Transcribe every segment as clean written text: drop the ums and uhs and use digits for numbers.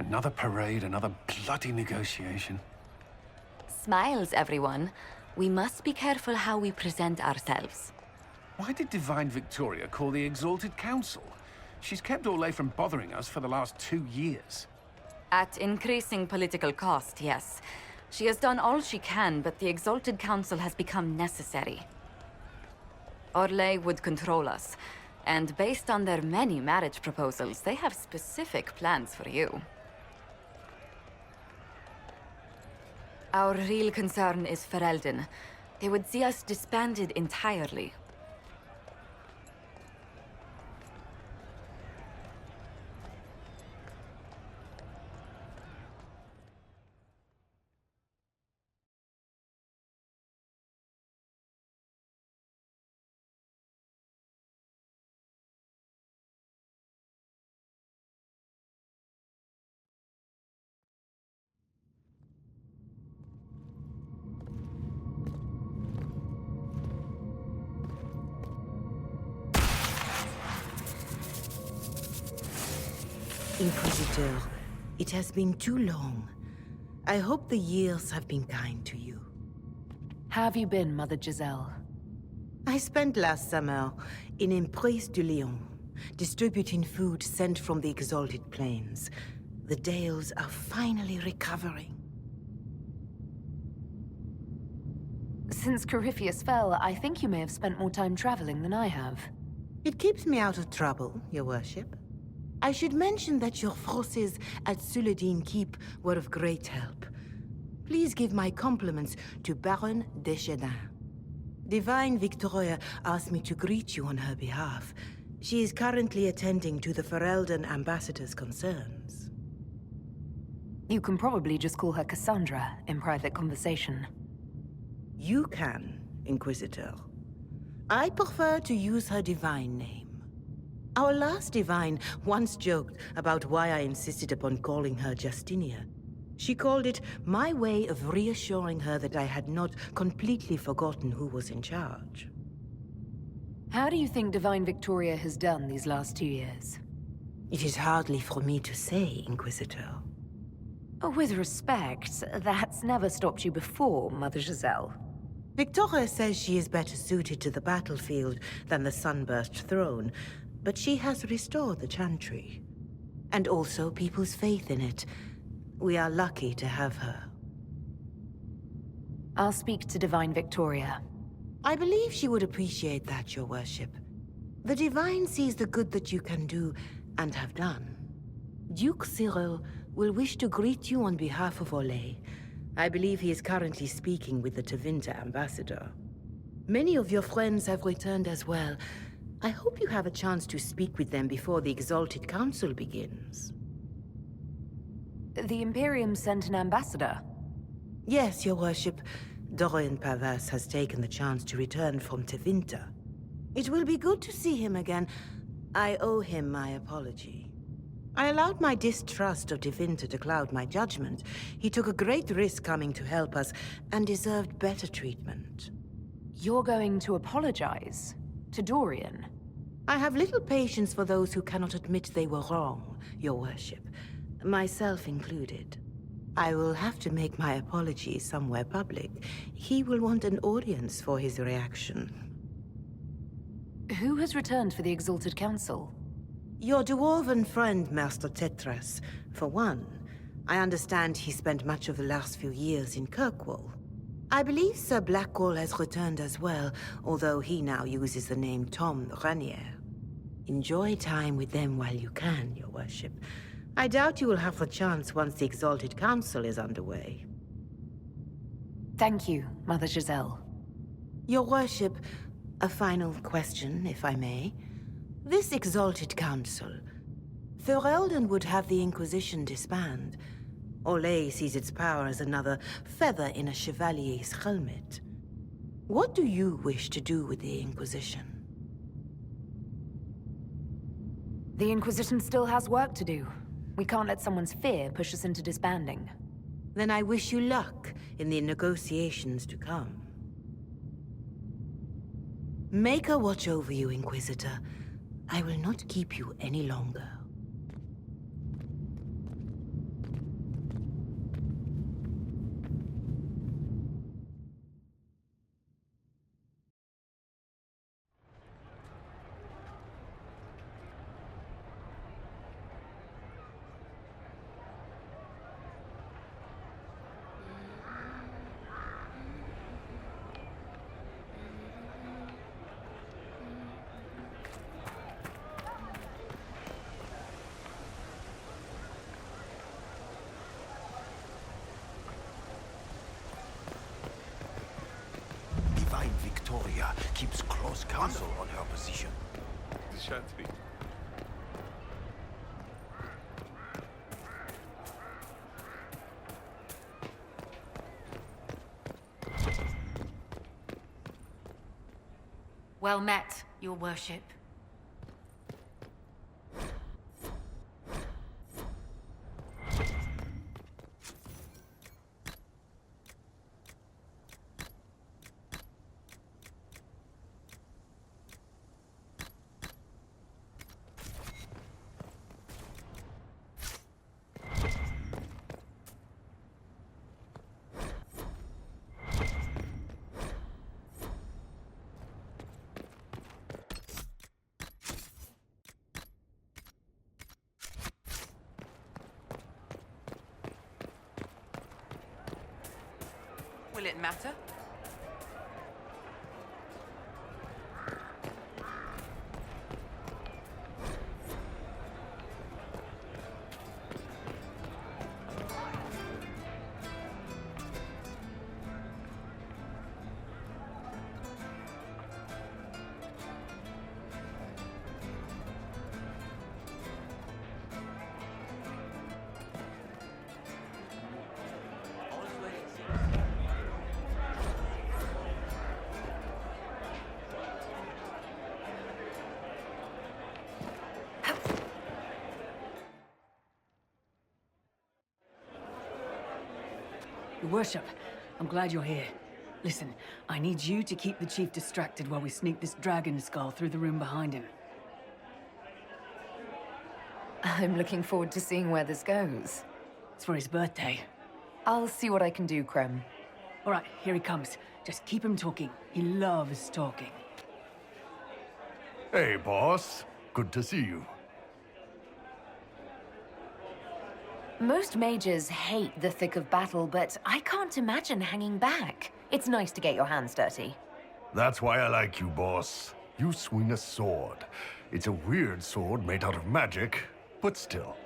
Another parade, another bloody negotiation. Smiles, everyone. We must be careful how we present ourselves. Why did Divine Victoria call the Exalted Council? She's kept Orlais from bothering us for the last 2 years. At increasing political cost, yes. She has done all she can, but the Exalted Council has become necessary. Orlais would control us, and based on their many marriage proposals, they have specific plans for you. Our real concern is Ferelden. They would see us disbanded entirely. Inquisitor, it has been too long. I hope the years have been kind to you. How have you been, Mother Giselle? I spent last summer in Emprise de Lyon, distributing food sent from the Exalted Plains. The Dales are finally recovering. Since Corypheus fell, I think you may have spent more time traveling than I have. It keeps me out of trouble, Your Worship. I should mention that your forces at Suladin Keep were of great help. Please give my compliments to Baron Deschedin. Divine Victoria asked me to greet you on her behalf. She is currently attending to the Ferelden ambassador's concerns. You can probably just call her Cassandra in private conversation. You can, Inquisitor. I prefer to use her divine name. Our last divine once joked about why I insisted upon calling her Justinia. She called it my way of reassuring her that I had not completely forgotten who was in charge. How do you think Divine Victoria has done these last 2 years? It is hardly for me to say, Inquisitor. With respect, that's never stopped you before, Mother Giselle. Victoria says she is better suited to the battlefield than the Sunburst throne, but she has restored the Chantry. And also people's faith in it. We are lucky to have her. I'll speak to Divine Victoria. I believe she would appreciate that, Your Worship. The Divine sees the good that you can do, and have done. Duke Cyril will wish to greet you on behalf of Orlais. I believe he is currently speaking with the Tevinter ambassador. Many of your friends have returned as well. I hope you have a chance to speak with them before the Exalted Council begins. The Imperium sent an ambassador? Yes, Your Worship. Dorian Pavas has taken the chance to return from Tevinter. It will be good to see him again. I owe him my apology. I allowed my distrust of Tevinter to cloud my judgment. He took a great risk coming to help us, and deserved better treatment. You're going to apologize? To Dorian? I have little patience for those who cannot admit they were wrong, Your Worship. Myself included. I will have to make my apology somewhere public. He will want an audience for his reaction. Who has returned for the Exalted Council? Your dwarven friend, Master Tetras. For one, I understand he spent much of the last few years in Kirkwall. I believe Sir Blackwall has returned as well, although he now uses the name Tom Ranier. Enjoy time with them while you can, Your Worship. I doubt you will have the chance once the Exalted Council is underway. Thank you, Mother Giselle. Your Worship, a final question, if I may. This Exalted Council, Ferelden would have the Inquisition disband. Orlais sees its power as another feather in a chevalier's helmet. What do you wish to do with the Inquisition? The Inquisition still has work to do. We can't let someone's fear push us into disbanding. Then I wish you luck in the negotiations to come. Maker watch over you, Inquisitor. I will not keep you any longer. keeps close counsel on her position. The shanty. Well met, your worship. Will it matter? Your worship, I'm glad you're here. Listen, I need you to keep the chief distracted while we sneak this dragon skull through the room behind him. I'm looking forward to seeing where this goes. It's for his birthday. I'll see what I can do, Krem. All right, here he comes. Just keep him talking. He loves talking. Hey, boss. Good to see you. Most mages hate the thick of battle, but I can't imagine hanging back. It's nice to get your hands dirty. That's why I like you, boss. You swing a sword. It's a weird sword made out of magic, but still.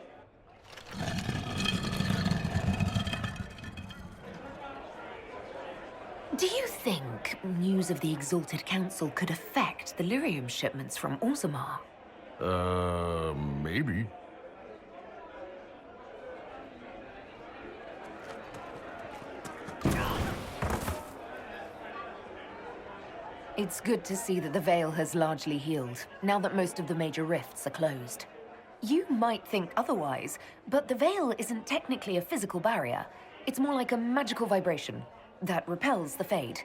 Do you think news of the Exalted Council could affect the lyrium shipments from Orzammar? Maybe. It's good to see that the Veil has largely healed, now that most of the major rifts are closed. You might think otherwise, but the Veil isn't technically a physical barrier. It's more like a magical vibration that repels the Fade.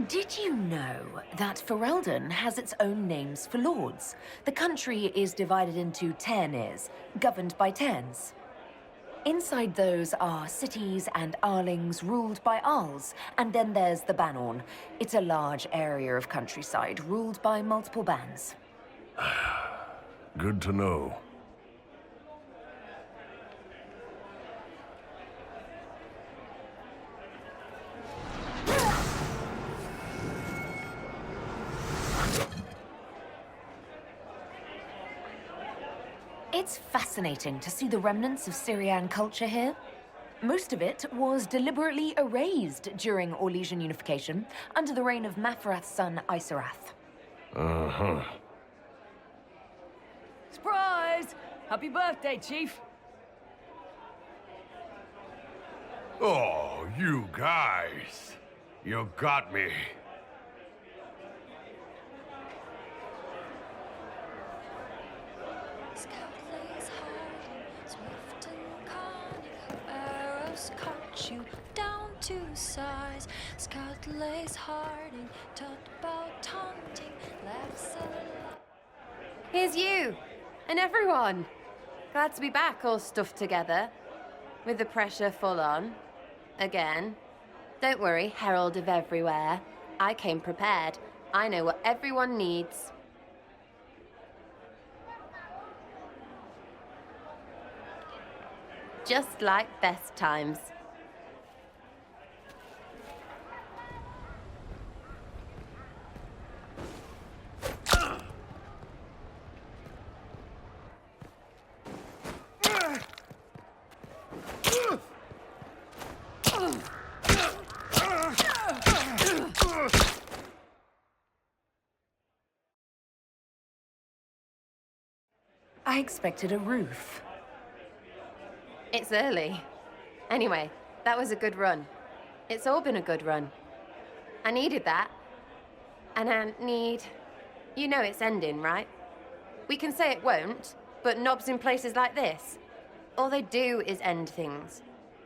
Did you know that Ferelden has its own names for lords? The country is divided into Tairnirs, governed by Tairns. Inside those are cities and Arlings ruled by Arls, and then there's the Banorn. It's a large area of countryside ruled by multiple bands. Good to know. It's fascinating to see the remnants of Syrian culture here. Most of it was deliberately erased during Orlesian unification under the reign of Mafarath's son, Isarath. Uh-huh. Surprise! Happy birthday, Chief! Oh, you guys. You got me. Scout lays hiding, swift and cunning, her arrows cut you down to size. Scout lays hiding, taught about hunting, laughs aloud. Here's you, and everyone. Glad to be back, all stuffed together, with the pressure full on. Again. Don't worry, Herald of Everywhere. I came prepared. I know what everyone needs. Just like best times. expected a roof. It's early. Anyway, that was a good run. It's all been a good run. I needed that. And I need... You know it's ending, right? We can say it won't, but knobs in places like this, all they do is end things.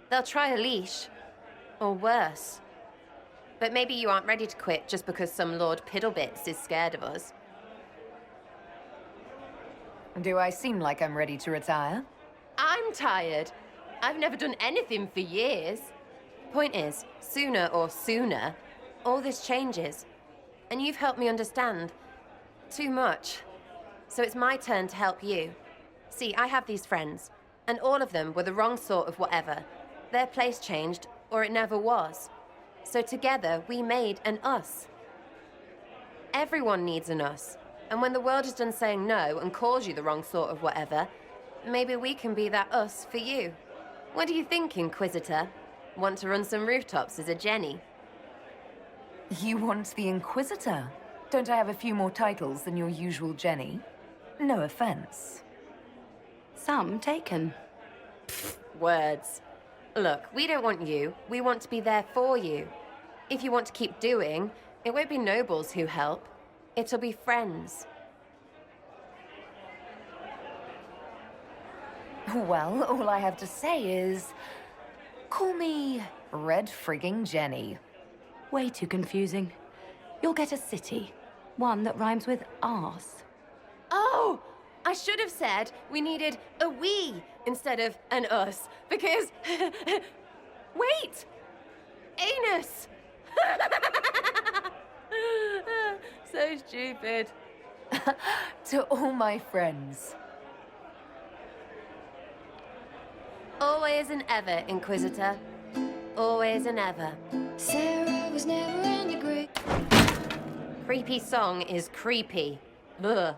They'll try a leash. Or worse. But maybe you aren't ready to quit just because some Lord Piddlebits is scared of us. Do I seem like I'm ready to retire? I'm tired. I've never done anything for years. Point is, sooner, all this changes. And you've helped me understand. Too much. So it's my turn to help you. See, I have these friends, and all of them were the wrong sort of whatever. Their place changed, or it never was. So together, we made an us. Everyone needs an us. And when the world is done saying no and calls you the wrong sort of whatever, maybe we can be that us for you. What do you think, Inquisitor? Want to run some rooftops as a Jenny? You want the Inquisitor? Don't I have a few more titles than your usual Jenny? No offense. Some taken. Words. Look, we don't want you. We want to be there for you. If you want to keep doing, it won't be nobles who help. It'll be friends. Well, all I have to say is... Call me Red Frigging Jenny. Way too confusing. You'll get a city. One that rhymes with arse. Oh! I should have said we needed a we instead of an us, because... Wait! Anus! So stupid. To all my friends. Always and ever, Inquisitor. Always and ever. Sarah was never in the Greek. Creepy song is creepy. Ugh.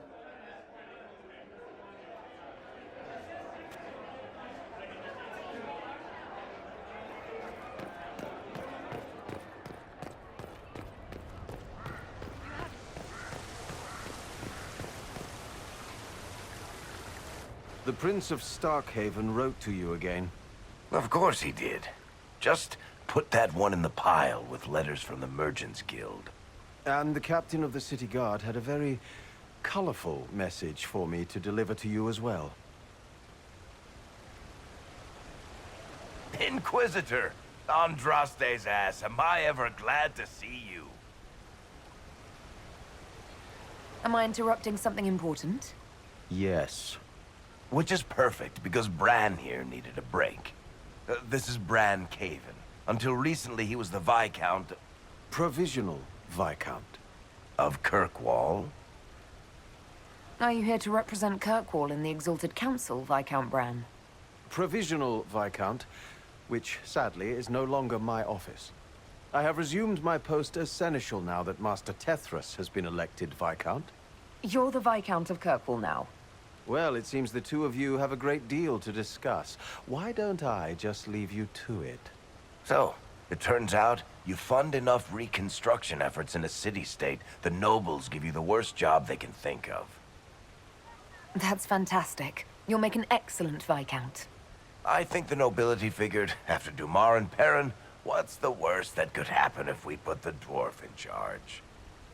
The Prince of Starkhaven wrote to you again. Of course he did. Just put that one in the pile with letters from the Merchants Guild. And the captain of the city guard had a very colorful message for me to deliver to you as well. Inquisitor! Andraste's ass, am I ever glad to see you. Am I interrupting something important? Yes. Which is perfect, because Bran here needed a break. This is Bran Caven. Until recently, he was the Viscount... Provisional Viscount. Of Kirkwall. Are you here to represent Kirkwall in the Exalted Council, Viscount Bran? Provisional Viscount, which sadly is no longer my office. I have resumed my post as Seneschal now that Master Tethras has been elected Viscount. You're the Viscount of Kirkwall now. Well, it seems the two of you have a great deal to discuss. Why don't I just leave you to it? So, it turns out you fund enough reconstruction efforts in a city-state, the nobles give you the worst job they can think of. That's fantastic. You'll make an excellent Viscount. I think the nobility figured, after Dumar and Perrin, what's the worst that could happen if we put the dwarf in charge?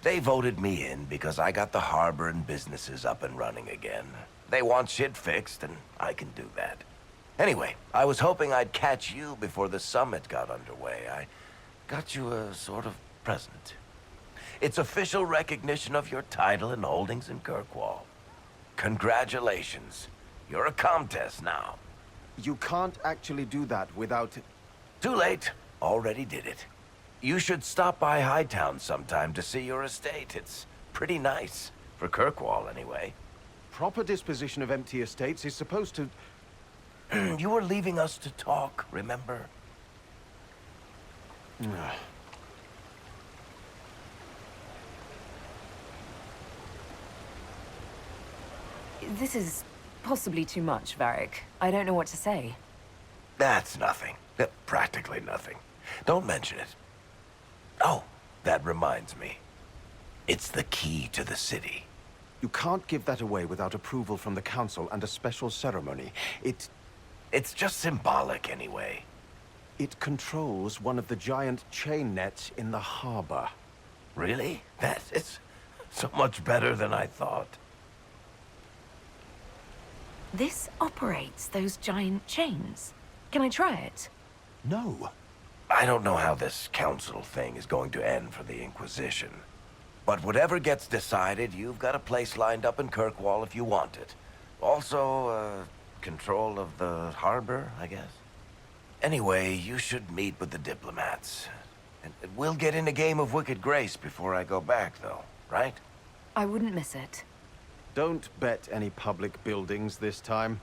They voted me in because I got the harbor and businesses up and running again. They want shit fixed, and I can do that. Anyway, I was hoping I'd catch you before the summit got underway. I got you a sort of present. It's official recognition of your title and holdings in Kirkwall. Congratulations. You're a comtesse now. You can't actually do that without... Too late. Already did it. You should stop by Hightown sometime to see your estate. It's pretty nice. For Kirkwall, anyway. Proper disposition of empty estates is supposed to... You were leaving us to talk, remember? This is possibly too much, Varric. I don't know what to say. That's nothing. Practically nothing. Don't mention it. Oh, that reminds me. It's the key to the city. You can't give that away without approval from the Council and a special ceremony. It's just symbolic anyway. It controls one of the giant chain nets in the harbor. Really? That is so much better than I thought. This operates those giant chains. Can I try it? No. I don't know how this council thing is going to end for the Inquisition. But whatever gets decided, you've got a place lined up in Kirkwall if you want it. Also, control of the harbor, I guess. Anyway, you should meet with the diplomats. And we'll get in a game of Wicked Grace before I go back, though, right? I wouldn't miss it. Don't bet any public buildings this time.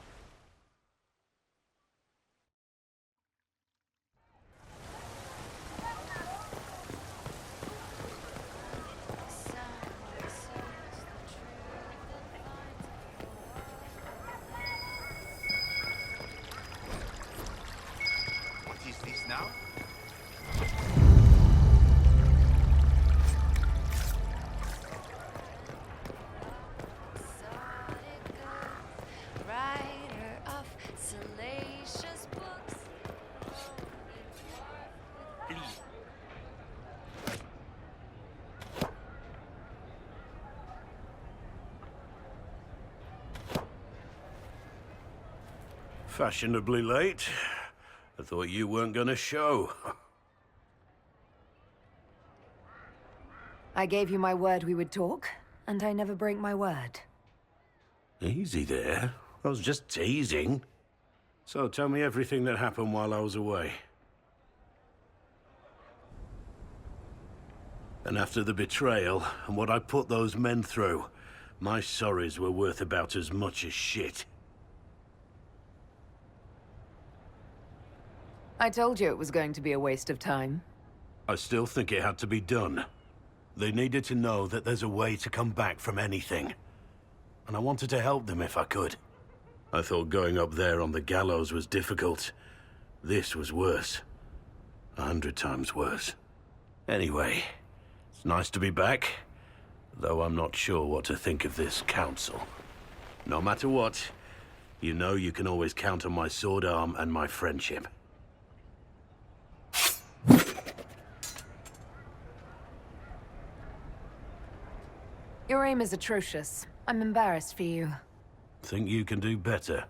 What is this now? Writer of salacious books. Fashionably late. I thought you weren't gonna show. I gave you my word we would talk, and I never break my word. Easy there. I was just teasing. So tell me everything that happened while I was away. And after the betrayal, and what I put those men through, my sorries were worth about as much as shit. I told you it was going to be a waste of time. I still think it had to be done. They needed to know that there's a way to come back from anything. And I wanted to help them if I could. I thought going up there on the gallows was difficult. This was worse. 100 times worse. Anyway, it's nice to be back, though I'm not sure what to think of this council. No matter what, you know you can always count on my sword arm and my friendship. Your aim is atrocious. I'm embarrassed for you. Think you can do better?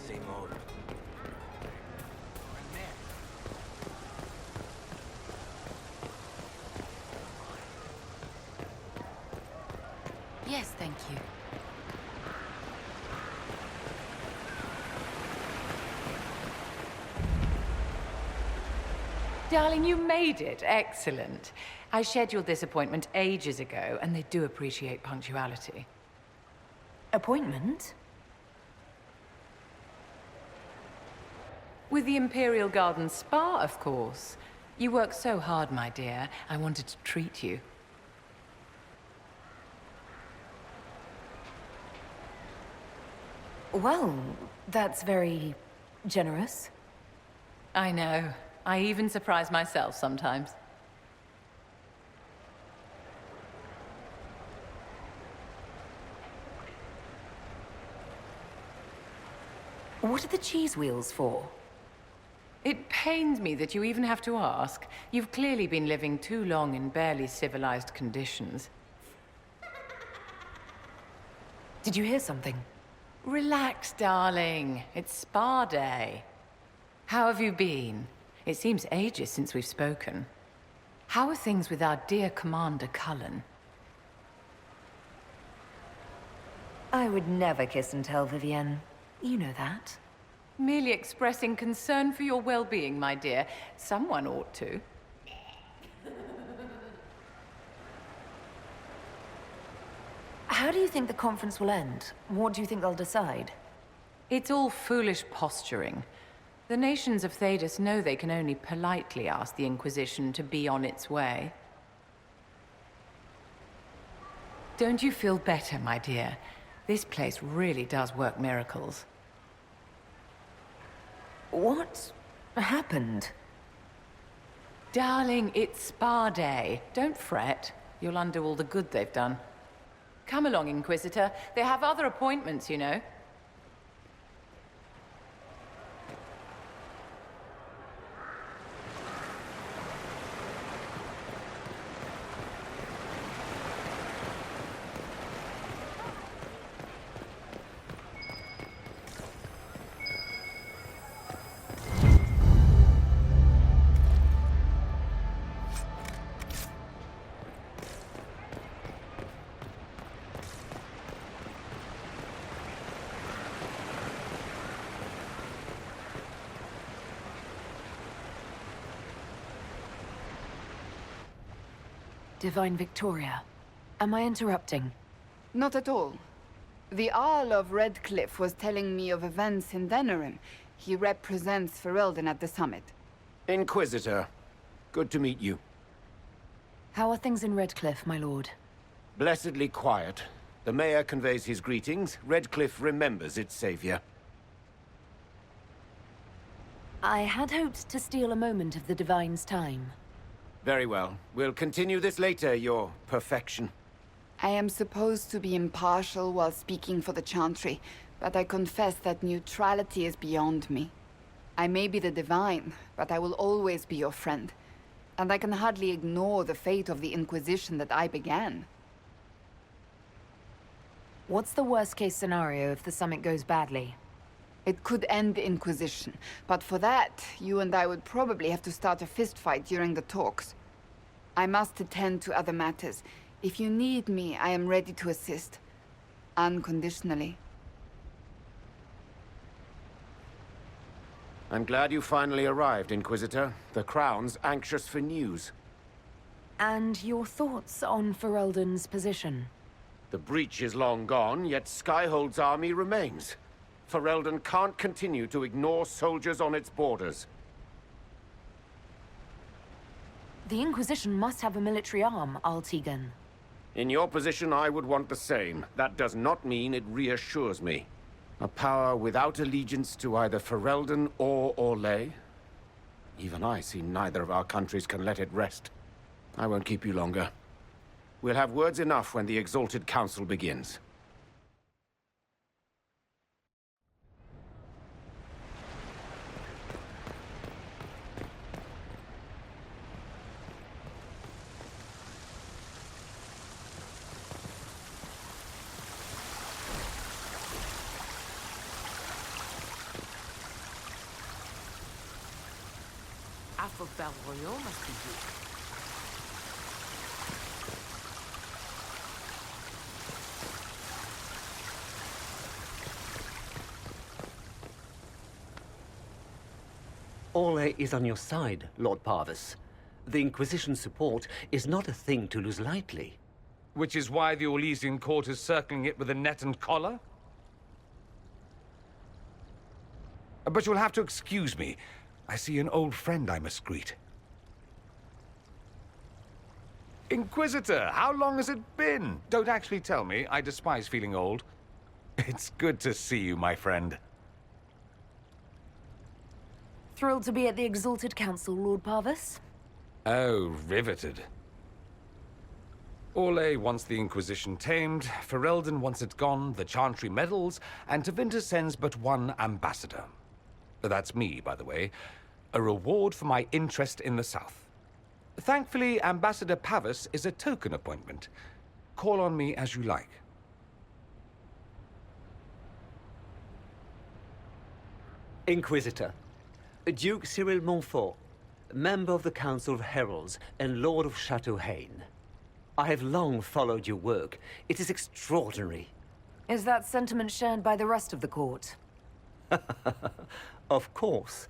Same old. Yes, thank you. Darling, you made it. Excellent. I scheduled this appointment ages ago, and they do appreciate punctuality. Appointment? With the Imperial Garden Spa, of course. You work so hard, my dear. I wanted to treat you. Well, that's very generous. I know. I even surprise myself sometimes. What are the cheese wheels for? It pains me that you even have to ask. You've clearly been living too long in barely civilized conditions. Did you hear something? Relax, darling. It's spa day. How have you been? It seems ages since we've spoken. How are things with our dear Commander Cullen? I would never kiss and tell, Vivienne. You know that. Merely expressing concern for your well-being, my dear. Someone ought to. How do you think the conference will end? What do you think they'll decide? It's all foolish posturing. The nations of Thedas know they can only politely ask the Inquisition to be on its way. Don't you feel better, my dear? This place really does work miracles. What happened? Darling, it's Spa Day. Don't fret. You'll undo all the good they've done. Come along, Inquisitor. They have other appointments, you know. Divine Victoria, am I interrupting? Not at all. The Arl of Redcliffe was telling me of events in Denerim. He represents Ferelden at the summit. Inquisitor, good to meet you. How are things in Redcliffe, my lord? Blessedly quiet. The mayor conveys his greetings. Redcliffe remembers its savior. I had hoped to steal a moment of the Divine's time. Very well. We'll continue this later, your perfection. I am supposed to be impartial while speaking for the Chantry, but I confess that neutrality is beyond me. I may be the Divine, but I will always be your friend. And I can hardly ignore the fate of the Inquisition that I began. What's the worst-case scenario if the summit goes badly? It could end the Inquisition, but for that, you and I would probably have to start a fistfight during the talks. I must attend to other matters. If you need me, I am ready to assist. Unconditionally. I'm glad you finally arrived, Inquisitor. The Crown's anxious for news. And your thoughts on Ferelden's position? The breach is long gone, yet Skyhold's army remains. Ferelden can't continue to ignore soldiers on its borders. The Inquisition must have a military arm, Altegan. In your position, I would want the same. That does not mean it reassures me. A power without allegiance to either Ferelden or Orlais? Even I see neither of our countries can let it rest. I won't keep you longer. We'll have words enough when the Exalted Council begins. must be good. Orlais is on your side, Lord Parvis. The Inquisition's support is not a thing to lose lightly. Which is why the Orlesian court is circling it with a net and collar? But you'll have to excuse me. I see an old friend I must greet. Inquisitor, how long has it been? Don't actually tell me. I despise feeling old. It's good to see you, my friend. Thrilled to be at the Exalted Council, Lord Parvis. Oh, riveted. Orlais wants the Inquisition tamed, Ferelden wants it gone, the Chantry meddles, and Tevinter sends but one ambassador. That's me, by the way. A reward for my interest in the South. Thankfully, Ambassador Pavis is a token appointment. Call on me as you like. Inquisitor, Duke Cyril Montfort, member of the Council of Heralds and Lord of Chateau Haine. I have long followed your work. It is extraordinary. Is that sentiment shared by the rest of the court? Of course.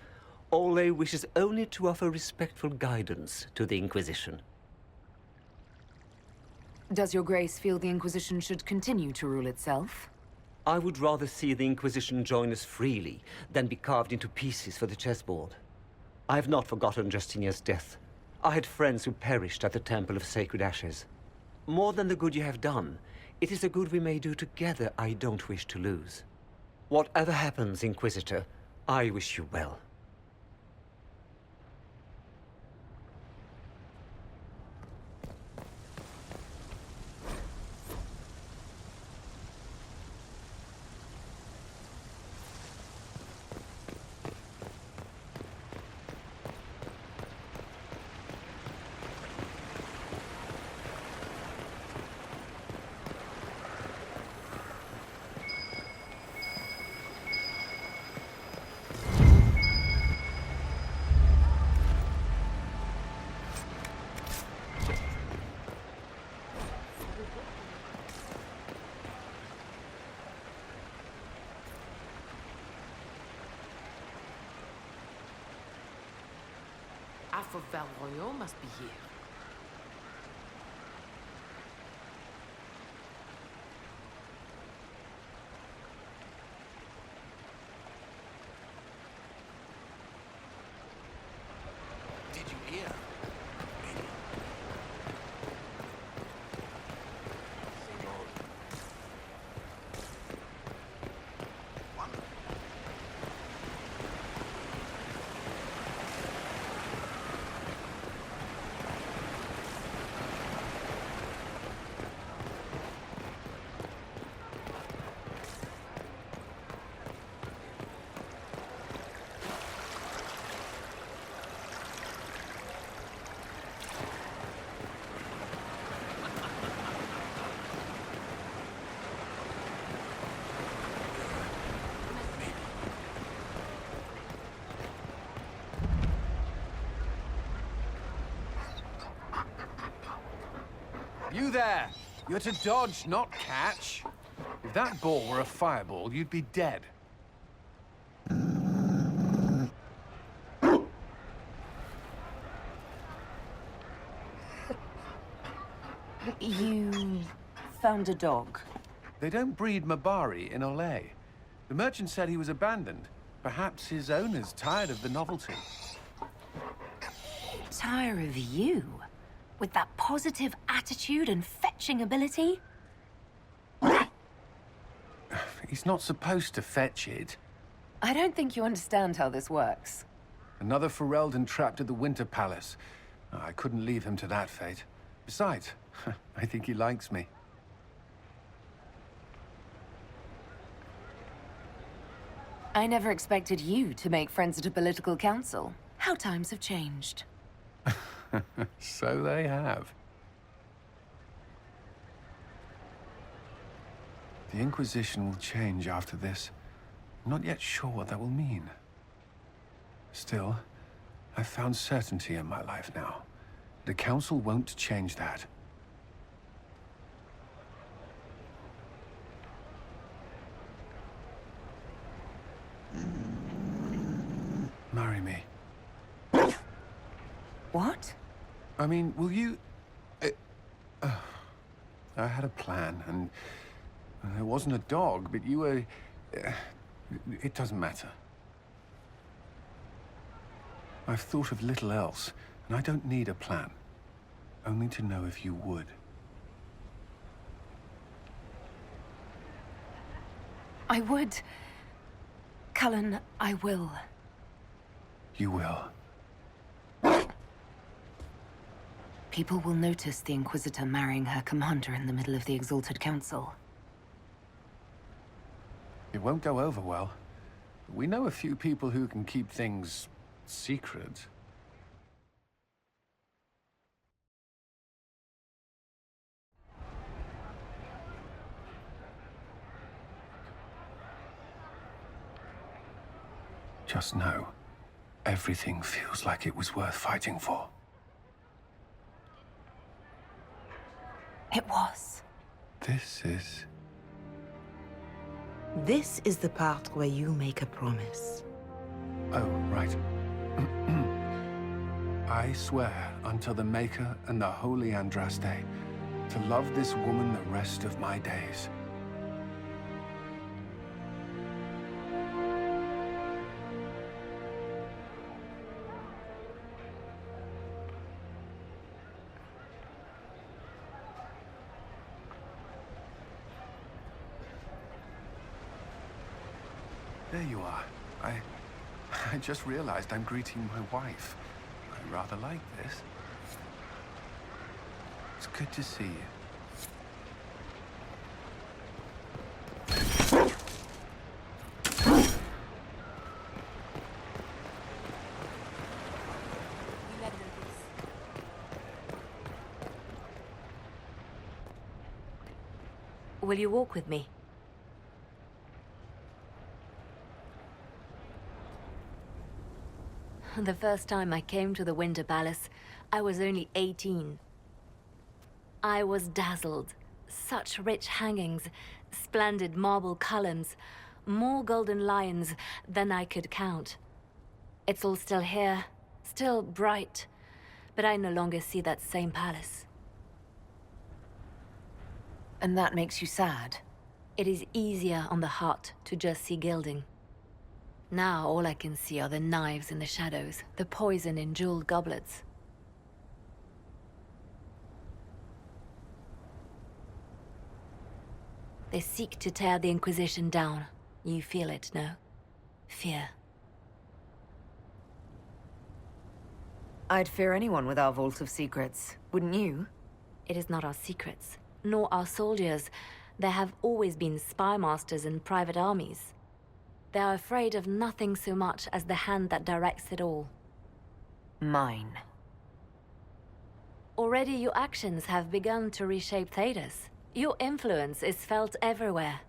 Orlais wishes only to offer respectful guidance to the Inquisition. Does your grace feel the Inquisition should continue to rule itself? I would rather see the Inquisition join us freely than be carved into pieces for the chessboard. I have not forgotten Justinia's death. I had friends who perished at the Temple of Sacred Ashes. More than the good you have done, it is the good we may do together I don't wish to lose. Whatever happens, Inquisitor, I wish you well. Alpha Valroyo must be here. Did you hear? You there! You're to dodge, not catch. If that ball were a fireball, you'd be dead. You found a dog? They don't breed Mabari in Olay. The merchant said he was abandoned. Perhaps his owner's tired of the novelty. Tire of you? With that positive attitude and fetching ability? He's not supposed to fetch it. I don't think you understand how this works. Another Ferelden trapped at the Winter Palace. I couldn't leave him to that fate. Besides, I think he likes me. I never expected you to make friends at a political council. How times have changed. So they have. The Inquisition will change after this. I'm not yet sure what that will mean. Still, I've found certainty in my life now. The Council won't change that. Marry me. What? I mean, will you... I had a plan, and there wasn't a dog, but you were... it doesn't matter. I've thought of little else, and I don't need a plan. Only to know if you would. I would. Cullen, I will. You will. People will notice the Inquisitor marrying her commander in the middle of the Exalted Council. It won't go over well. We know a few people who can keep things secret. Just know, everything feels like it was worth fighting for. It was. This is the part where you make a promise. Oh, right. I swear unto the Maker and the Holy Andraste to love this woman the rest of my days. There you are. I just realized I'm greeting my wife. I rather like this. It's good to see you. Will you walk with me? The first time I came to the Winter Palace, I was only 18. I was dazzled. Such rich hangings, splendid marble columns, more golden lions than I could count. It's all still here, still bright, but I no longer see that same palace. And that makes you sad? It is easier on the heart to just see gilding. Now all I can see are the knives in the shadows, the poison in jeweled goblets. They seek to tear the Inquisition down. You feel it, no? Fear. I'd fear anyone with our vault of secrets, wouldn't you? It is not our secrets, nor our soldiers. There have always been spy masters and private armies. They are afraid of nothing so much as the hand that directs it all. Mine. Already your actions have begun to reshape Thedas. Your influence is felt everywhere.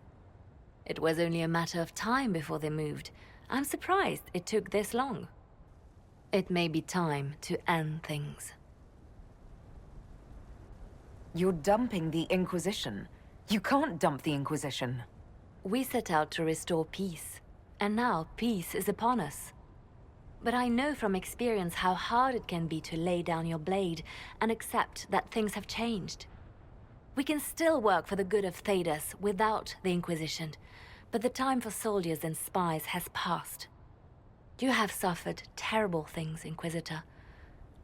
It was only a matter of time before they moved. I'm surprised it took this long. It may be time to end things. You're dumping the Inquisition. You can't dump the Inquisition. We set out to restore peace, and now peace is upon us. But I know from experience how hard it can be to lay down your blade and accept that things have changed. We can still work for the good of Thedas without the Inquisition, but the time for soldiers and spies has passed. You have suffered terrible things, Inquisitor.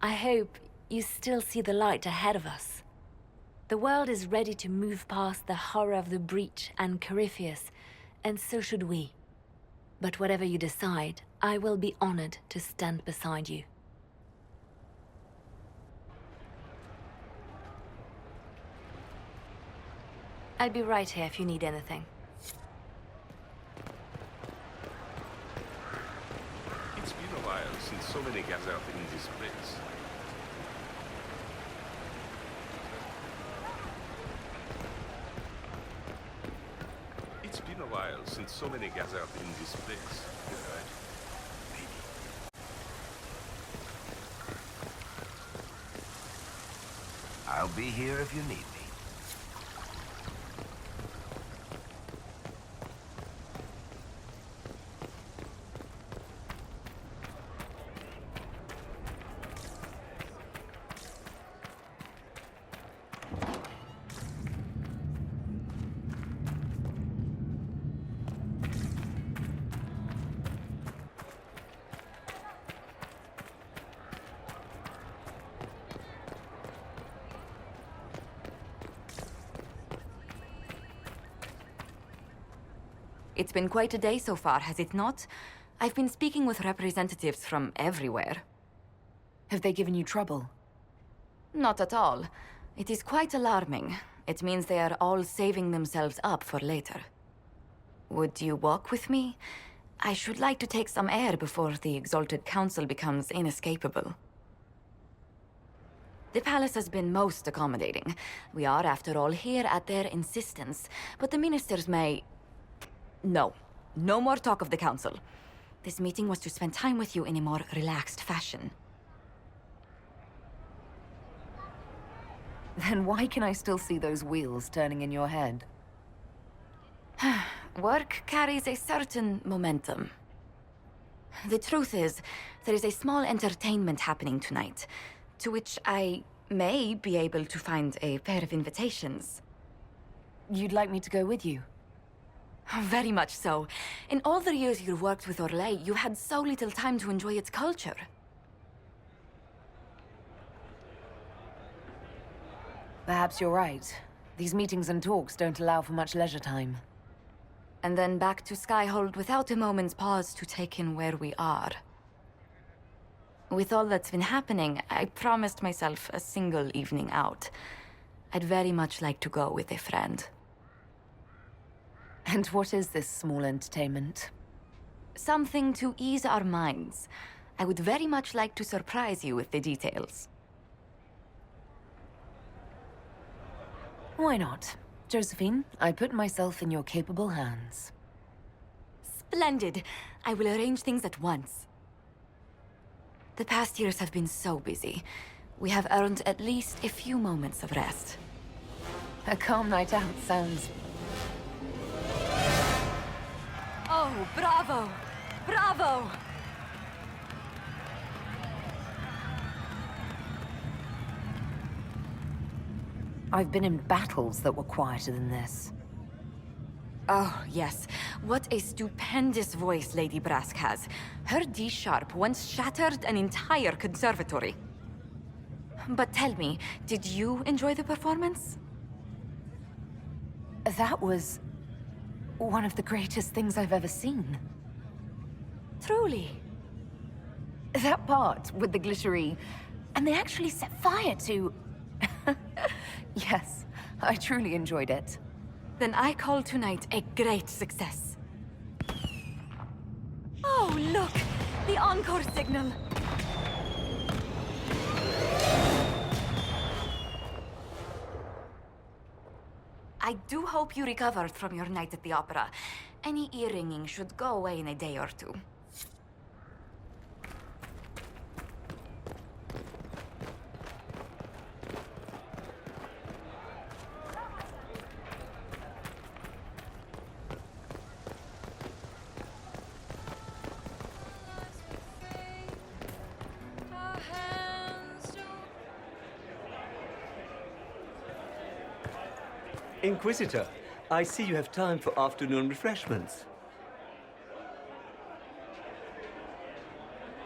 I hope you still see the light ahead of us. The world is ready to move past the horror of the Breach and Corypheus, and so should we. But whatever you decide, I will be honored to stand beside you. I'll be right here if you need anything. It's been a while since so many gathered in this place. It's been a while since so many gathered in this place. I'll be here if you need me. It's been quite a day so far, has it not? I've been speaking with representatives from everywhere. Have they given you trouble? Not at all. It is quite alarming. It means they are all saving themselves up for later. Would you walk with me? I should like to take some air before the Exalted Council becomes inescapable. The palace has been most accommodating. We are, after all, here at their insistence, but the ministers may... No. No more talk of the council. This meeting was to spend time with you in a more relaxed fashion. Then why can I still see those wheels turning in your head? Work carries a certain momentum. The truth is, there is a small entertainment happening tonight, to which I may be able to find a pair of invitations. You'd like me to go with you? Very much so. In all the years you've worked with Orlais, you had so little time to enjoy its culture. Perhaps you're right. These meetings and talks don't allow for much leisure time. and then back to Skyhold without a moment's pause to take in where we are. With all that's been happening, I promised myself a single evening out. I'd very much like to go with a friend. And what is this small entertainment? Something to ease our minds. I would very much like to surprise you with the details. Why not? Josephine, I put myself in your capable hands. Splendid! I will arrange things at once. The past years have been so busy. We have earned at least a few moments of rest. A calm night out sounds... Oh, bravo! Bravo! I've been in battles that were quieter than this. Oh, yes. What a stupendous voice Lady Brask has. Her D-sharp once shattered an entire conservatory. But tell me, did you enjoy the performance? That was... one of the greatest things I've ever seen. Truly? That part with the glittery... and they actually set fire to... Yes, I truly enjoyed it. Then I call tonight a great success. Oh, look! The encore signal! I do hope you recovered from your night at the opera. Any ear-ringing should go away in a day or two. Inquisitor, I see you have time for afternoon refreshments.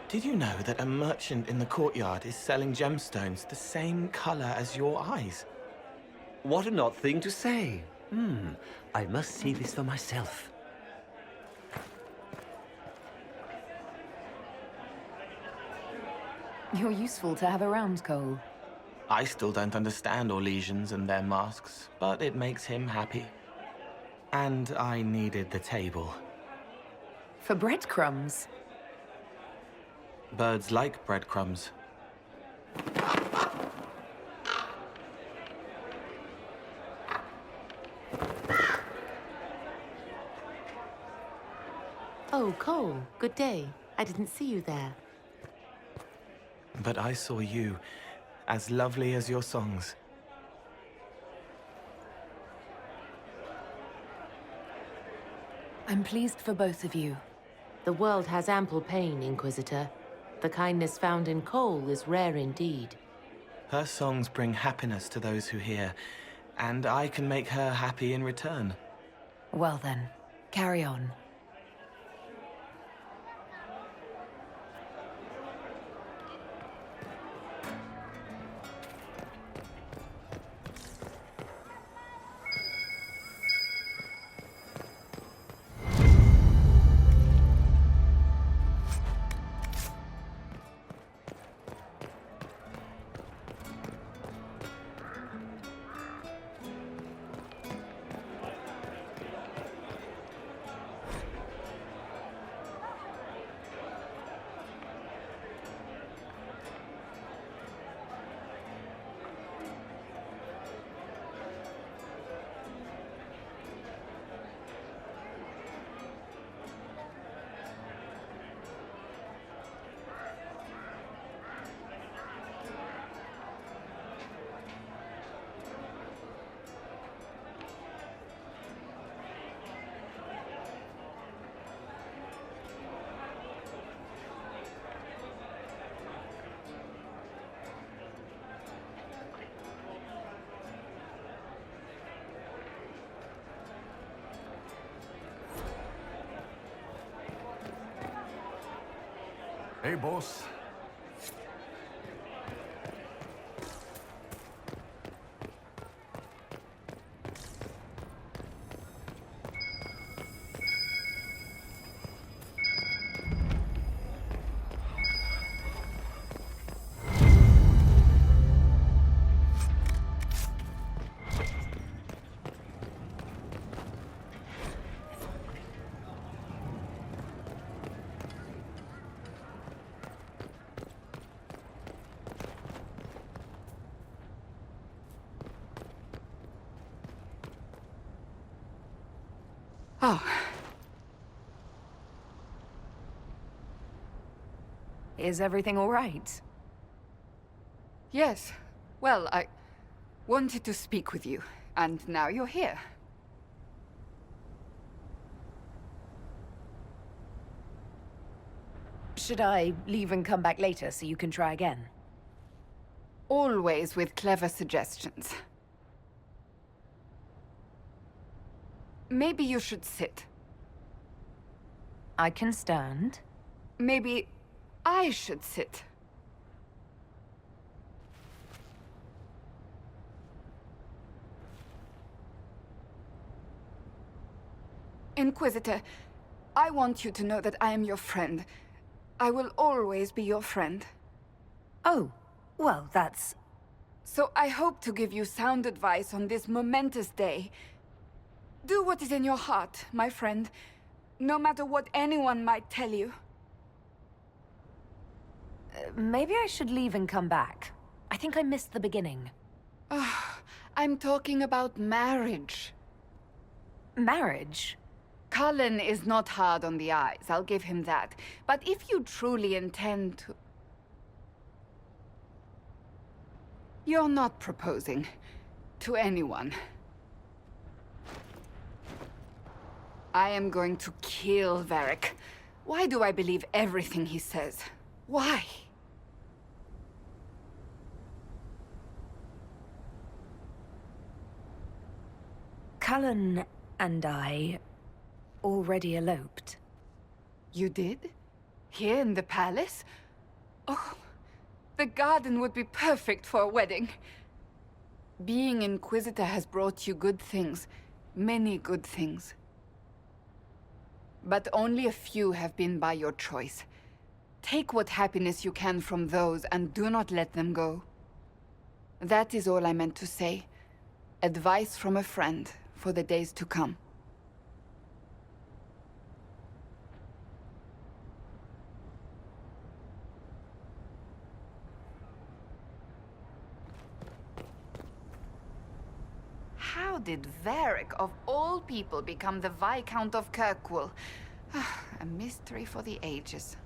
Did you know that a merchant in the courtyard is selling gemstones the same color as your eyes? What an odd thing to say. I must see this for myself. You're useful to have around, Cole. I still don't understand Orlesians and their masks, but it makes him happy. And I needed the table. For breadcrumbs? Birds like breadcrumbs. Oh, Cole, good day. I didn't see you there. But I saw you, as lovely as your songs. I'm pleased for both of you. The world has ample pain, Inquisitor. The kindness found in Cole is rare indeed. Her songs bring happiness to those who hear, and I can make her happy in return. Well then, carry on. Hey, boss. Oh. Is everything all right? Yes. Well, I wanted to speak with you, and now you're here. Should I leave and come back later so you can try again? Always with clever suggestions. Maybe you should sit. I can stand. Maybe I should sit. Inquisitor, I want you to know that I am your friend. I will always be your friend. Oh, well, that's... So I hope to give you sound advice on this momentous day. Do what is in your heart, my friend, no matter what anyone might tell you. Maybe I should leave and come back. I think I missed the beginning. I'm talking about marriage. Marriage? Cullen is not hard on the eyes, I'll give him that. But if you truly intend to... You're not proposing to anyone. I am going to kill Varric. Why do I believe everything he says? Why? Cullen and I already eloped. You did? Here in the palace? Oh, the garden would be perfect for a wedding. Being Inquisitor has brought you good things. Many good things. But only a few have been by your choice. Take what happiness you can from those and do not let them go. That is all I meant to say. Advice from a friend for the days to come. How did Varric, of all people, become the Viscount of Kirkwall? A mystery for the ages.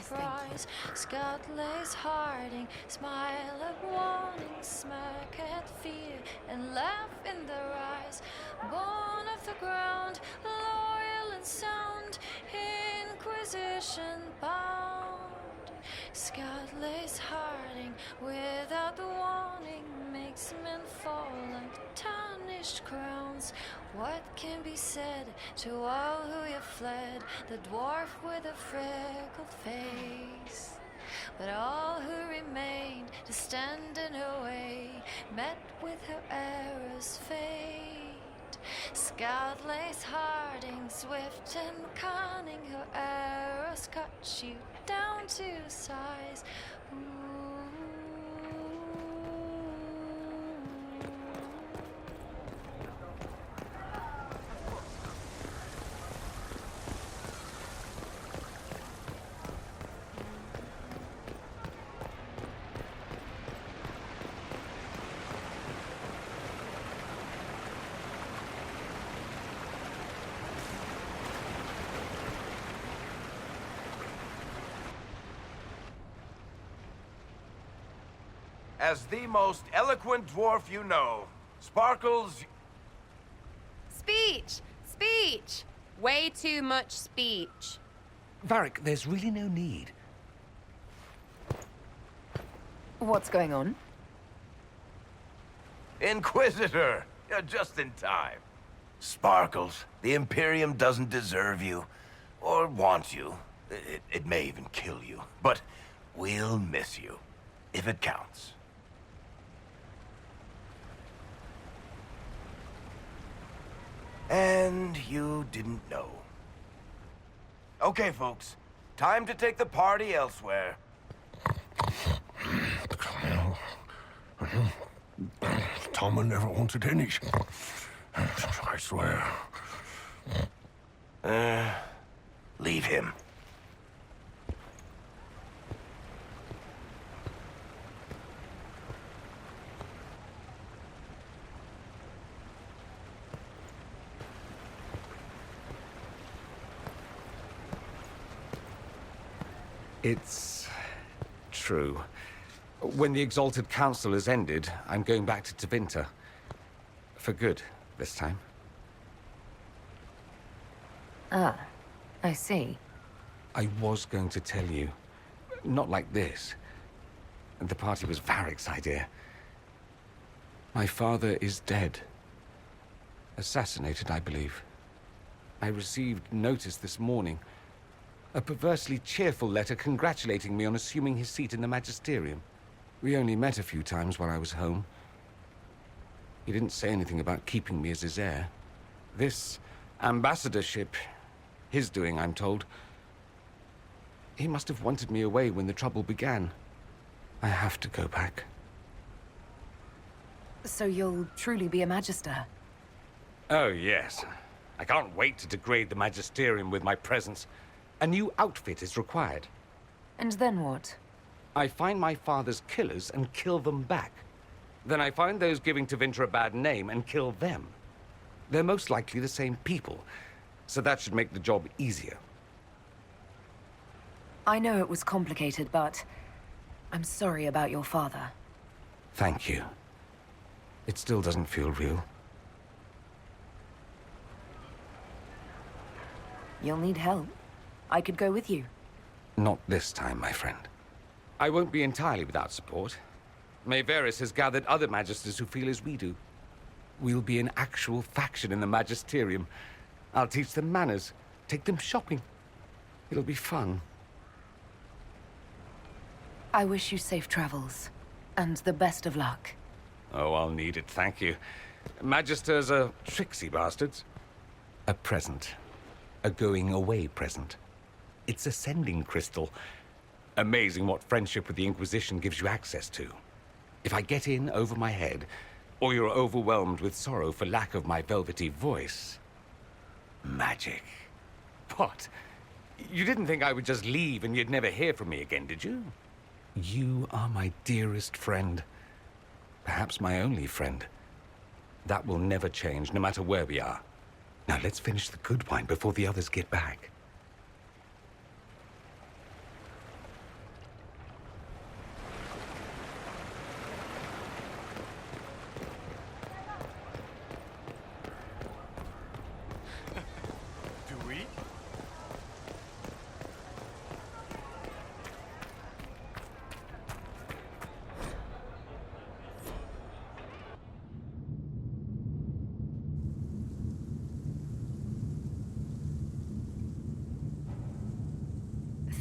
Cries, Scott lays Harding, smile at warning, smirk at fear, and laugh in their eyes. Born of the ground, loyal and sound, Inquisition bound. Scott lays Harding, without warning, makes men fall like tarnished crowns. What can be said to all who have fled? The dwarf with a freckled face. But all who remained to stand in her way met with her error's fate. Scout lays Harding, swift and cunning, her arrows cut you down to size. As the most eloquent dwarf you know, Sparkles... Speech! Speech! Way too much speech. Varric, there's really no need. What's going on? Inquisitor! You're just in time. Sparkles, the Imperium doesn't deserve you. Or want you. It may even kill you. But we'll miss you. If it counts. And you didn't know. Okay, folks. Time to take the party elsewhere. Tama never wanted any. I swear. Leave him. It's true. When the Exalted Council has ended, I'm going back to Tevinter. For good, this time. Ah, I see. I was going to tell you. Not like this. The party was Varric's idea. My father is dead. Assassinated, I believe. I received notice this morning. A perversely cheerful letter congratulating me on assuming his seat in the Magisterium. We only met a few times while I was home. He didn't say anything about keeping me as his heir. This ambassadorship, his doing, I'm told. He must have wanted me away when the trouble began. I have to go back. So you'll truly be a Magister? Oh, yes. I can't wait to degrade the Magisterium with my presence. A new outfit is required. And then what? I find my father's killers and kill them back. Then I find those giving Tevinter a bad name and kill them. They're most likely the same people, so that should make the job easier. I know it was complicated, but I'm sorry about your father. Thank you. It still doesn't feel real. You'll need help. I could go with you. Not this time, my friend. I won't be entirely without support. Mayveris has gathered other Magisters who feel as we do. We'll be an actual faction in the Magisterium. I'll teach them manners, take them shopping. It'll be fun. I wish you safe travels, and the best of luck. Oh, I'll need it, thank you. Magisters are tricksy bastards. A present. A going-away present. It's a sending crystal. Amazing what friendship with the Inquisition gives you access to. If I get in over my head, or you're overwhelmed with sorrow for lack of my velvety voice... magic. What? You didn't think I would just leave and you'd never hear from me again, did you? You are my dearest friend. Perhaps my only friend. That will never change, no matter where we are. Now let's finish the good wine before the others get back. Do we?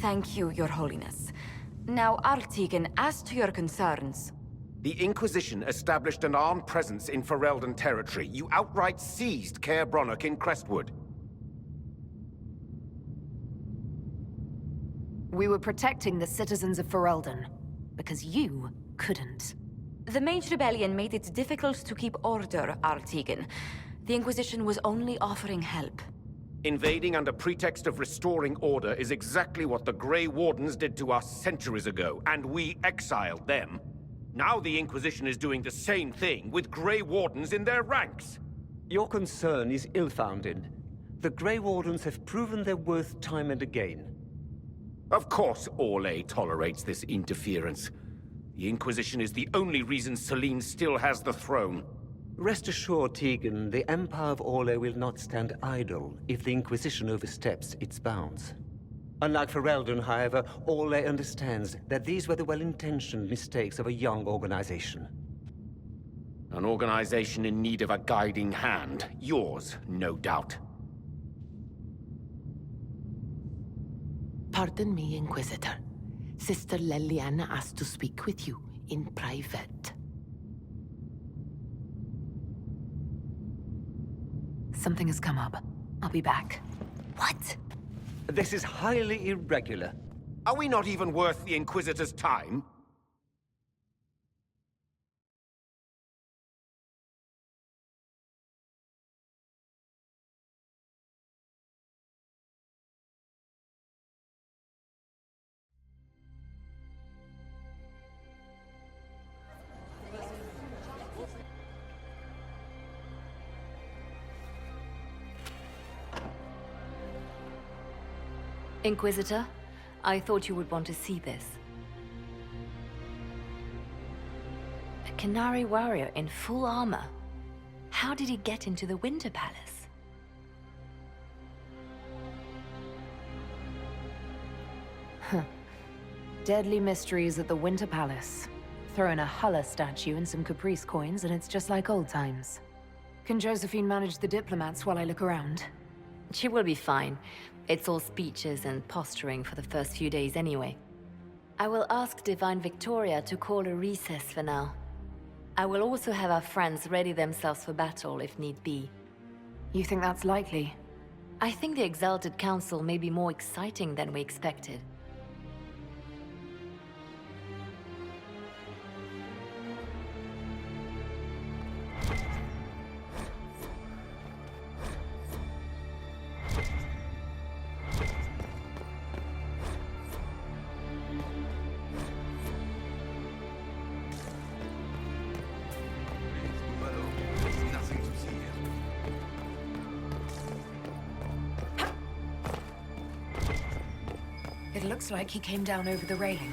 Thank you, Your Holiness. Now, Artigan, as to your concerns... The Inquisition established an armed presence in Ferelden territory. You outright seized Caer Bronach in Crestwood. We were protecting the citizens of Ferelden, because you couldn't. The Mage Rebellion made it difficult to keep order, Artigan. The Inquisition was only offering help. Invading under pretext of restoring order is exactly what the Grey Wardens did to us centuries ago, and we exiled them. Now the Inquisition is doing the same thing with Grey Wardens in their ranks. Your concern is ill-founded. The Grey Wardens have proven their worth time and again. Of course Orlais tolerates this interference. The Inquisition is the only reason Selene still has the throne. Rest assured, Tegan, the Empire of Orlais will not stand idle if the Inquisition oversteps its bounds. Unlike Ferelden, however, Orlais understands that these were the well-intentioned mistakes of a young organization. An organization in need of a guiding hand. Yours, no doubt. Pardon me, Inquisitor. Sister Leliana asked to speak with you in private. Something has come up. I'll be back. What? This is highly irregular. Are we not even worth the Inquisitor's time? Inquisitor, I thought you would want to see this. A Canary warrior in full armor. How did he get into the Winter Palace? Huh. Deadly mysteries at the Winter Palace. Throw in a Hulla statue and some Caprice coins and it's just like old times. Can Josephine manage the diplomats while I look around? She will be fine. It's all speeches and posturing for the first few days anyway. I will ask Divine Victoria to call a recess for now. I will also have our friends ready themselves for battle if need be. You think that's likely? I think the Exalted Council may be more exciting than we expected. It looks like he came down over the railing.